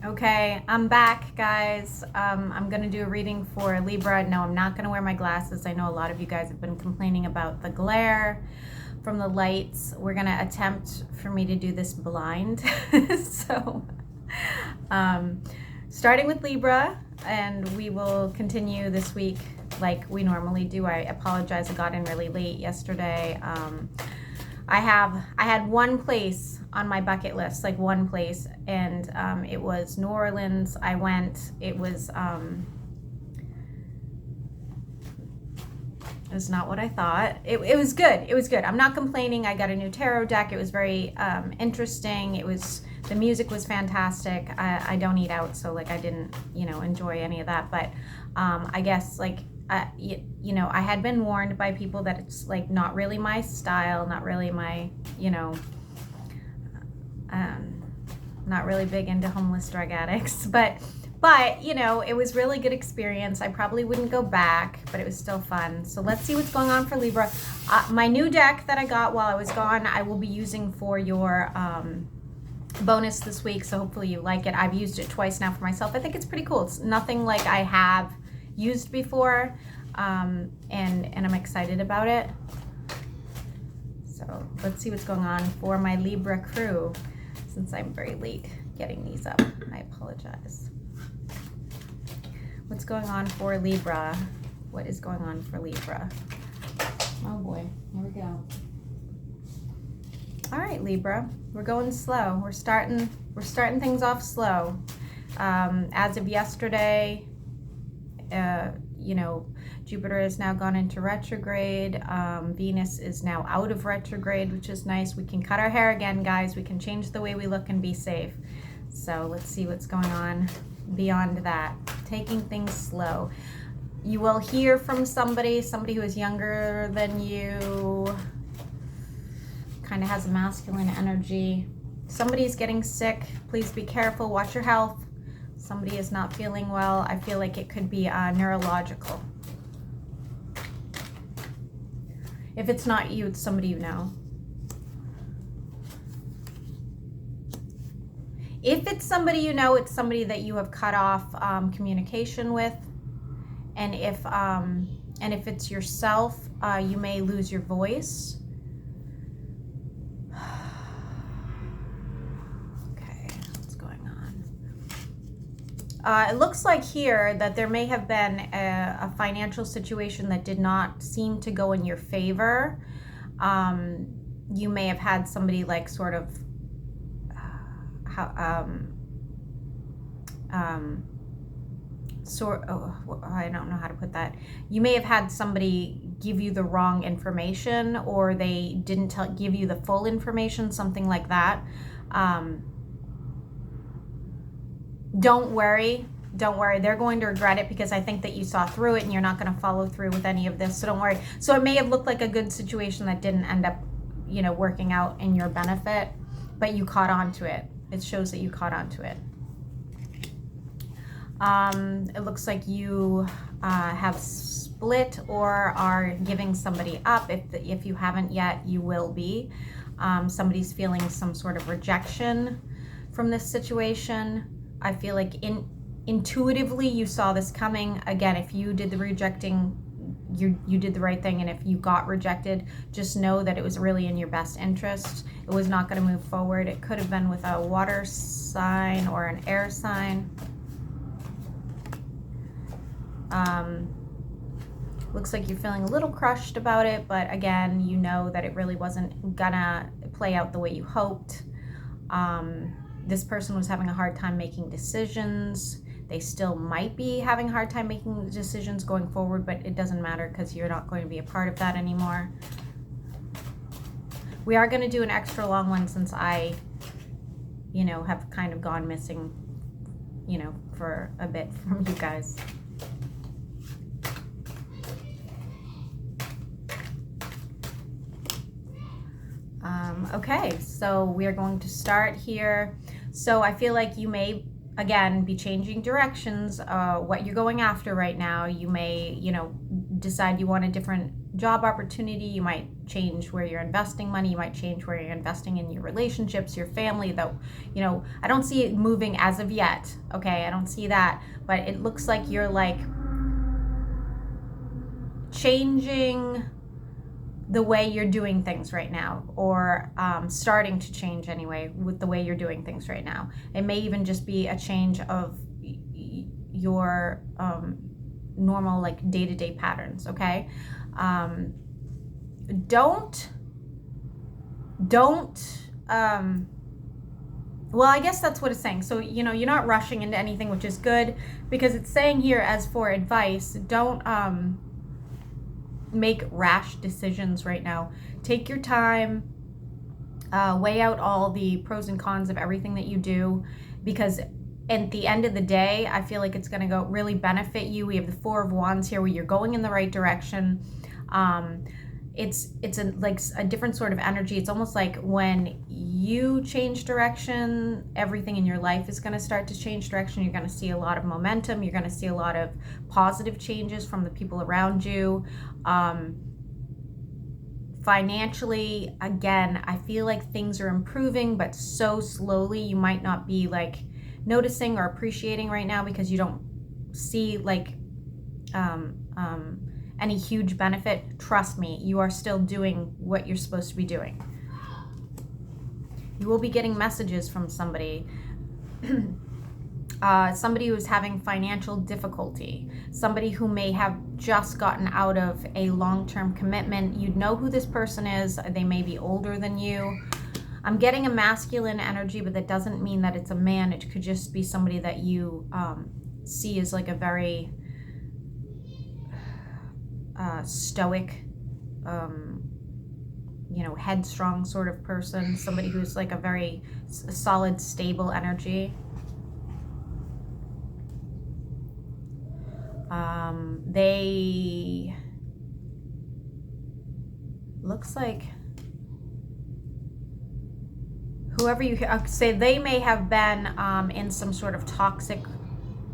Okay, I'm back, guys. I'm gonna do a reading for Libra. No, I'm not gonna wear my glasses. I know a lot of you guys have been complaining about the glare from the lights. We're gonna attempt for me to do this blind. So, starting with Libra, and we will continue this week like we normally do. I apologize, I got in really late yesterday. I had one place on my bucket list, like one place, and it was New Orleans. I went. It was not what I thought. It was good. It was good. I'm not complaining. I got a new tarot deck. It was very interesting. The music was fantastic. I don't eat out, so like I didn't enjoy any of that. But I guess like I had been warned by people that it's like not really my style, not really my not really big into homeless drug addicts, but it was really good experience. I probably wouldn't go back, but it was still fun. So let's see what's going on for Libra. My new deck that I got while I was gone, I will be using for your bonus this week, so hopefully you like it. I've used it twice now for myself. I think it's pretty cool. It's nothing like I have used before, and I'm excited about it. So let's see what's going on for my Libra crew. Since I'm very late getting these up, I apologize. What's going on for Libra? What is going on for Libra? Oh boy, here we go. All right, Libra, we're going slow. We're starting things off slow. As of yesterday, Jupiter has now gone into retrograde. Venus is now out of retrograde, which is nice. We can cut our hair again, guys. We can change the way we look and be safe. So let's see what's going on beyond that. Taking things slow. You will hear from somebody who is younger than you, kind of has a masculine energy. Somebody's getting sick. Please be careful. Watch your health. Somebody is not feeling well. I feel like it could be neurological. If it's not you, it's somebody you know. If it's somebody you know, it's somebody that you have cut off communication with. And if it's yourself, you may lose your voice. It looks like here that there may have been a financial situation that did not seem to go in your favor. You may have had somebody like sort of, I don't know how to put that. You may have had somebody give you the wrong information, or they didn't give you the full information, something like that. Don't worry. They're going to regret it, because I think that you saw through it and you're not going to follow through with any of this. So don't worry. So it may have looked like a good situation that didn't end up, working out in your benefit, but you caught on to it. It shows that you caught on to it. It looks like you have split or are giving somebody up. If you haven't yet, you will be. Somebody's feeling some sort of rejection from this situation. I feel like intuitively you saw this coming. Again, if you did the rejecting, you did the right thing. And if you got rejected, just know that it was really in your best interest. It was not going to move forward. It could have been with a water sign or an air sign. Looks like you're feeling a little crushed about it, but again, you know that it really wasn't gonna play out the way you hoped. This person was having a hard time making decisions. They still might be having a hard time making decisions going forward, but it doesn't matter, because you're not going to be a part of that anymore. We are going to do an extra long one, since I, have kind of gone missing, for a bit from you guys. Okay, so we are going to start here. So I feel like you may, again, be changing directions, what you're going after right now. You may, decide you want a different job opportunity. You might change where you're investing money. You might change where you're investing in your relationships, your family, though, you know, I don't see it moving as of yet. Okay, I don't see that, but it looks like you're like changing the way you're doing things right now, or starting to change anyway with the way you're doing things right now. It may even just be a change of your normal like day-to-day patterns. Okay, don't well, I guess that's what it's saying. So, you know, you're not rushing into anything, which is good, because it's saying here, as for advice, don't make rash decisions right now. Take your time, weigh out all the pros and cons of everything that you do, because at the end of the day, I feel like it's going to go really benefit you. We have the Four of Wands here, where you're going in the right direction. It's like a different sort of energy. It's almost like when you change direction, everything in your life is going to start to change direction. You're going to see a lot of momentum. You're going to see a lot of positive changes from the people around you. Financially, again, I feel like things are improving, but so slowly you might not be like noticing or appreciating right now, because you don't see like any huge benefit. Trust me, you are still doing what you're supposed to be doing. You will be getting messages from somebody, somebody who's having financial difficulty, somebody who may have just gotten out of a long-term commitment. You'd know who this person is. They may be older than you. I'm getting a masculine energy, but that doesn't mean that it's a man. It could just be somebody that you see as like a very stoic, you know, headstrong sort of person, somebody who's like a very solid, stable energy. They looks like whoever you say, they may have been in some sort of toxic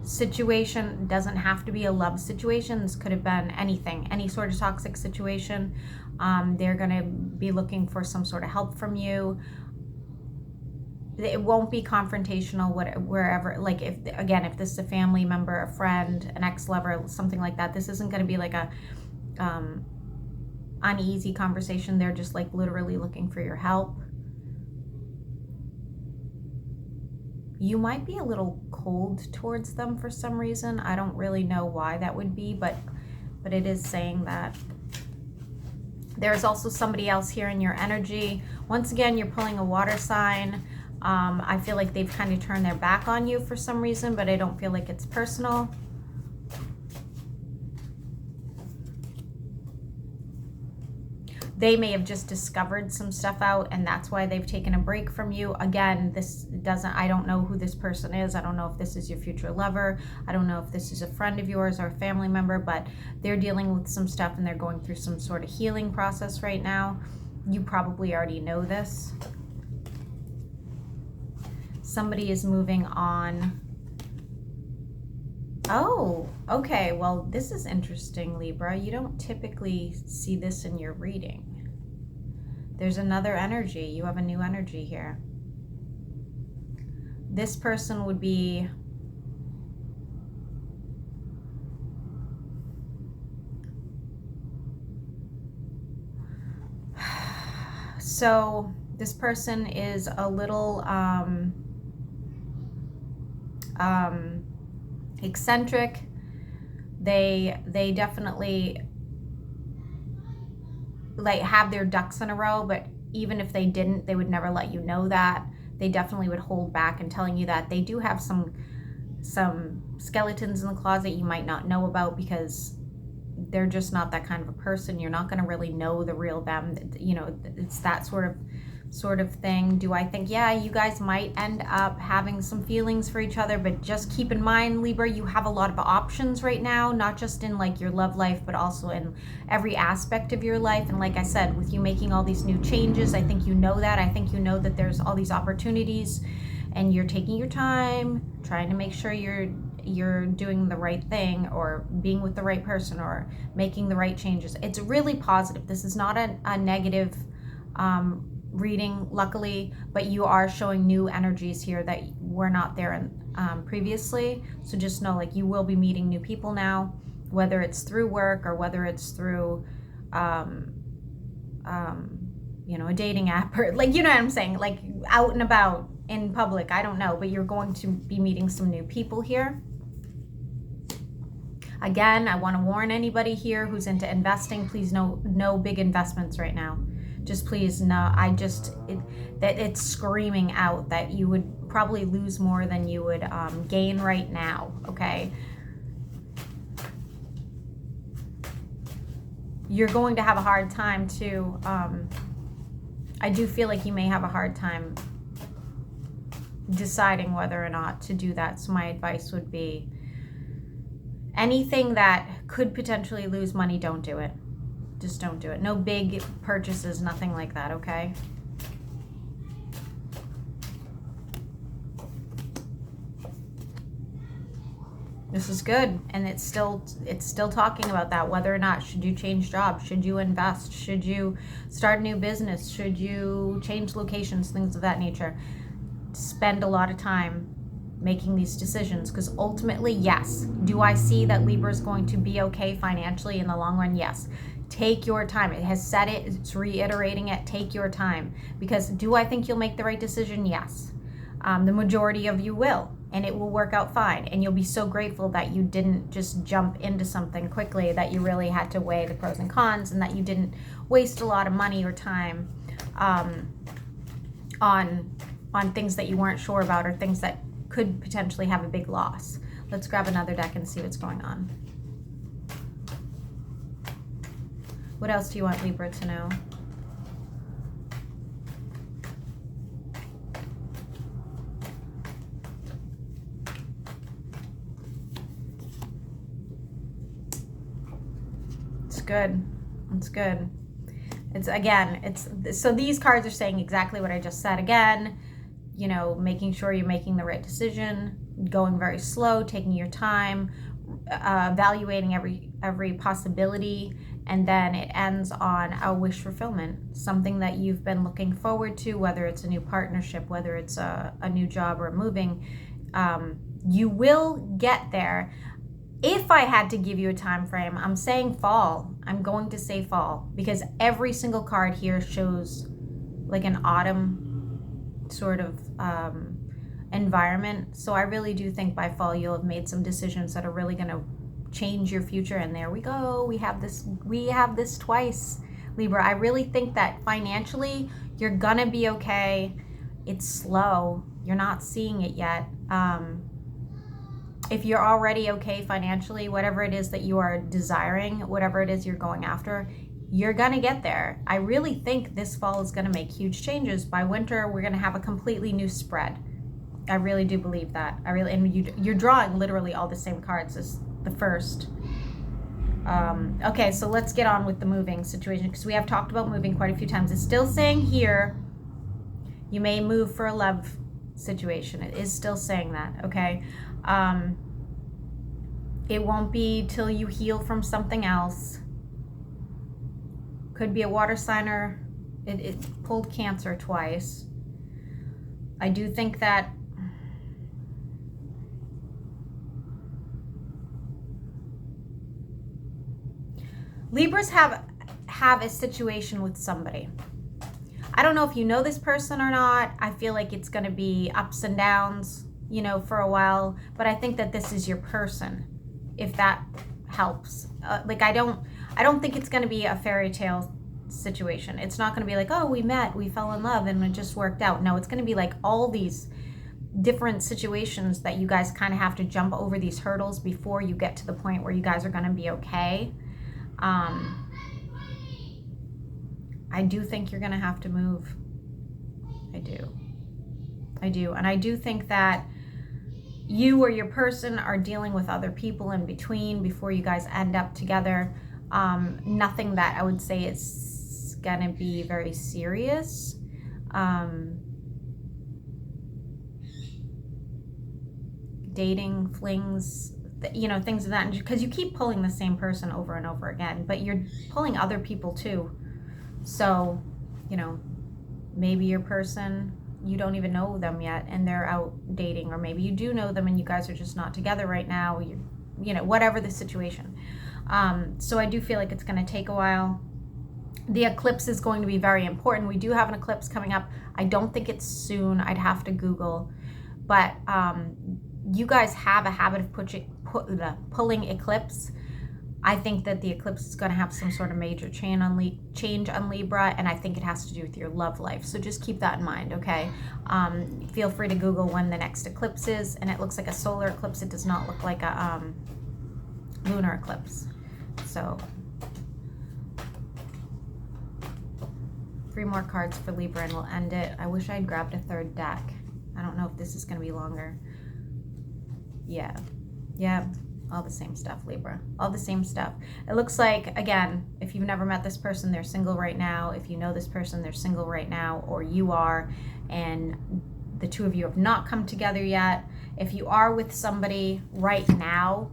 situation. Doesn't have to be a love situation. This could have been anything, any sort of toxic situation. They're going to be looking for some sort of help from you. It won't be confrontational, wherever, like if this is a family member, a friend, an ex-lover, something like that, this isn't going to be like a uneasy conversation. They're just like literally looking for your help. You might be a little cold towards them for some reason. I don't really know why that would be, but it is saying that. There's also somebody else here in your energy. Once again, you're pulling a water sign. I feel like they've kind of turned their back on you for some reason, but I don't feel like it's personal. They may have just discovered some stuff out, and that's why they've taken a break from you. Again, I don't know who this person is. I don't know if this is your future lover. I don't know if this is a friend of yours or a family member, but they're dealing with some stuff and they're going through some sort of healing process right now. You probably already know this. Somebody is moving on. Oh, okay. Well, this is interesting, Libra. You don't typically see this in your reading. There's another energy. You have a new energy here. This person would be so this person is a little eccentric. They definitely like have their ducks in a row, but even if they didn't, they would never let you know that. They definitely would hold back in telling you that. They do have some skeletons in the closet you might not know about, because they're just not that kind of a person. You're not going to really know the real them. You know, it's that sort of thing. Do I think, yeah, you guys might end up having some feelings for each other, but just keep in mind, Libra, you have a lot of options right now, not just in like your love life, but also in every aspect of your life. And like I said, with you making all these new changes, I think you know that. I think you know that there's all these opportunities, and you're taking your time, trying to make sure you're you're doing the right thing or being with the right person or making the right changes. It's really positive. This is not a negative reading, luckily, but you are showing new energies here that were not there previously. So just know, like, you will be meeting new people now, whether it's through work or whether it's through a dating app, or, like, you know what I'm saying, like out and about in public, I don't know, but you're going to be meeting some new people here. Again, I want to warn anybody here who's into investing, please no big investments right now. Just please, no. It's screaming out that you would probably lose more than you would gain right now, okay? You're going to have a hard time to, I do feel like you may have a hard time deciding whether or not to do that. So my advice would be, anything that could potentially lose money, don't do it. Just don't do it. No big purchases, nothing like that, okay? This is good, and it's still talking about that, whether or not should you change jobs, should you invest, should you start a new business, should you change locations, things of that nature. Spend a lot of time making these decisions, because ultimately, yes. Do I see that Libra is going to be okay financially in the long run? Yes. Take your time. It has said it, it's reiterating it. Take your time, because do I think you'll make the right decision? Yes. The majority of you will, and it will work out fine, and you'll be so grateful that you didn't just jump into something quickly, that you really had to weigh the pros and cons, and that you didn't waste a lot of money or time on things that you weren't sure about, or things that could potentially have a big loss. Let's grab another deck and see what's going on. What else do you want Libra to know? It's good. It's good. So these cards are saying exactly what I just said. Again, making sure you're making the right decision, going very slow, taking your time, evaluating every possibility, and then it ends on a wish fulfillment, something that you've been looking forward to, whether it's a new partnership, whether it's a new job or moving. You will get there. If I had to give you a time frame, I'm saying fall. I'm going to say fall, because every single card here shows like an autumn sort of environment. So I really do think by fall you'll have made some decisions that are really going to change your future. And there we go. We have this twice, Libra. I really think that financially you're going to be okay. It's slow. You're not seeing it yet. If you're already okay financially, whatever it is that you are desiring, whatever it is you're going after, you're going to get there. I really think this fall is going to make huge changes. By winter, we're going to have a completely new spread. I really do believe that. And you're drawing literally all the same cards as the first. Okay, so let's get on with the moving situation, because we have talked about moving quite a few times. It's still saying here, you may move for a love situation. It is still saying that, okay? It won't be till you heal from something else. Could be a water signer. It pulled Cancer twice. I do think that Libras have a situation with somebody. I don't know if you know this person or not. I feel like it's going to be ups and downs, for a while, but I think that this is your person, if that helps. I don't think it's going to be a fairy tale situation. It's not going to be like, oh, we met, we fell in love, and it just worked out. No, it's going to be like all these different situations that you guys kind of have to jump over these hurdles before you get to the point where you guys are going to be okay. I do think you're going to have to move. I do. And I do think that you or your person are dealing with other people in between before you guys end up together. Nothing that I would say is going to be very serious. dating, flings, you know, things of that, because you keep pulling the same person over and over again, but you're pulling other people too. So, you know, maybe your person, you don't even know them yet and they're out dating, or maybe you do know them and you guys are just not together right now. You know, whatever the situation. So I do feel like it's going to take a while. The eclipse is going to be very important. We do have an eclipse coming up. I don't think it's soon. I'd have to Google. But you guys have a habit of pulling eclipse. I think that the eclipse is going to have some sort of major change on Libra, and I think it has to do with your love life. So just keep that in mind, okay? Feel free to Google when the next eclipse is, and it looks like a solar eclipse. It does not look like a lunar eclipse. So 3 more cards for Libra and we'll end it. I wish I'd grabbed a third deck. I don't know if this is going to be longer. Yeah, all the same stuff, Libra. All the same stuff. It looks like, again, if you've never met this person, they're single right now. If you know this person, they're single right now, or you are, and the two of you have not come together yet. If you are with somebody right now,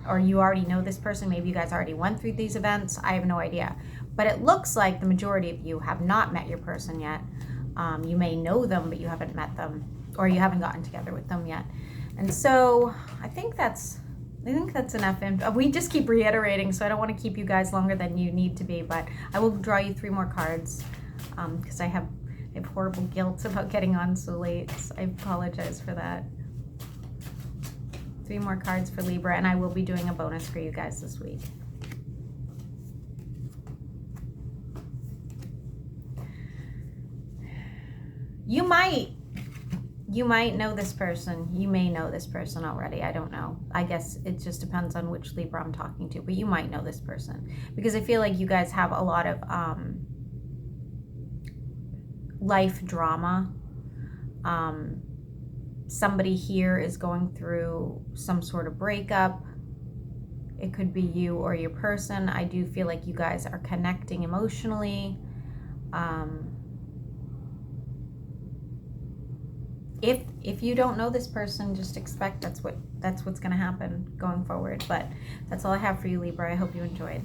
or you already know this person, maybe you guys already went through these events, I have no idea. But it looks like the majority of you have not met your person yet. You may know them, but you haven't met them, or you haven't gotten together with them yet. And so I think that's enough info. We just keep reiterating, so I don't want to keep you guys longer than you need to be, but I will draw you 3 more cards because I have horrible guilt about getting on so late. So I apologize for that. 3 more cards for Libra, and I will be doing a bonus for you guys this week. You might know this person. You may know this person already. I don't know. I guess it just depends on which Libra I'm talking to, but you might know this person because I feel like you guys have a lot of life drama. Somebody here is going through some sort of breakup. It could be you or your person. I do feel like you guys are connecting emotionally. If you don't know this person, just expect that's what's going to happen going forward. But that's all I have for you, Libra. I hope you enjoyed.